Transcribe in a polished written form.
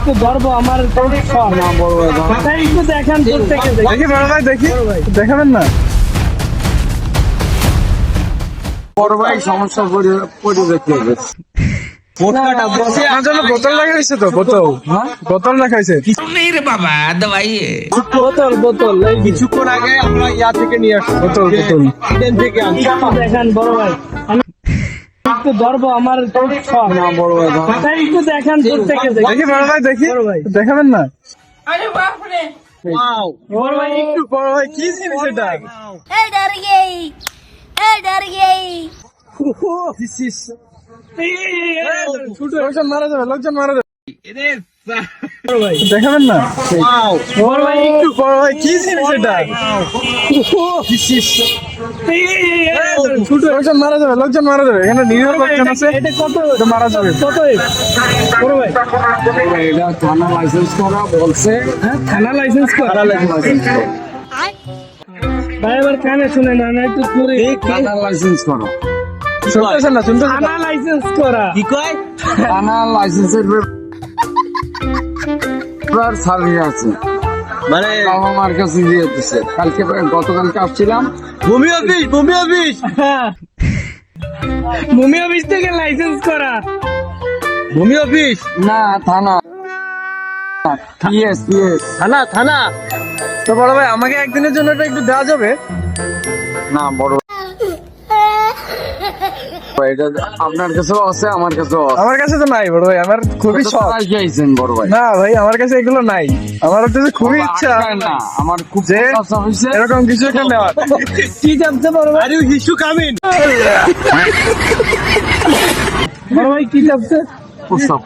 একটু ধরবো আমার না বড় ভাই একটু দেখান দূর থেকে দেখি বড় ভাই দেখি দেখাবেন না বড় ভাই সমস্যা পড়ে দেখতে হবে। আপনার জন্য বোতল রাখা হয়েছে তো বোতল বোতল রাখা হয়েছে नहीं रे बाबा दवाई है। বোতল বোতল এই কিছুক্ষণ আগে আমরা ইয়া থেকে নিয়ে আসছি বোতল বোতল ট্রেন থেকে আনছি। একটু দেখান বড় ভাই আমি একটু ধরবো আমার না বড় ভাই ভাই একটু দেখান দূর থেকে দেখি বড় ভাই দেখি বড় ভাই। দেখাবেন না বড় ভাই একটু বড় ভাই কি জিনিস এটা ए डर गई ए डर गई লোকজন মারা যাবে লোকজন মারা যাবে বড় ভাই দেখাবেন না বড় ভাই একটু বড় ভাই কি জিনিস এটা লোকজন মারা যাবে লোকজন মারা যাবে এখানে নিরীহ লোকজন আছে এটা কত এটা মারা যাবে কত বড় ভাই এটা থানা লাইসেন্স করা বলছে। হ্যাঁ থানা লাইসেন্স কর ভাই আবার কানে শুনে না না একটু পুরো থানা লাইসেন্স করা শুনতেছেন না শুনতেছেন থানা লাইসেন্স করা থানা লাইসেন্সের সার্ভিস আছে মানে বাবা মার কাছে দিয়ে দিচ্ছে কালকে গতকালকে আসছিলাম ভূমি অফিস হ্যাঁ ভূমি অফিস থেকে লাইসেন্স করা ভূমি অফিস না থানা ইয়েস থানা তো বড় ভাই আমাকে একদিনের জন্য এটা একটু দেওয়া যাবে না বড় ভাই, এটা আপনার কাছেও আছে আমার কাছেও আছে। আমার কাছে তো নাই বড় ভাই আমার খুবই কত শখ টাকা চাইছেন বড় ভাই? না ভাই আমার কাছে এগুলো নাই আমার হচ্ছে যে খুবই ইচ্ছা না আমার খুব যে কাজ হয়েছে। এরকম কিছু একটা নেওয়ার কি চাপছে বড় ভাই বড় ভাই কি চাপছে প্রস্তাব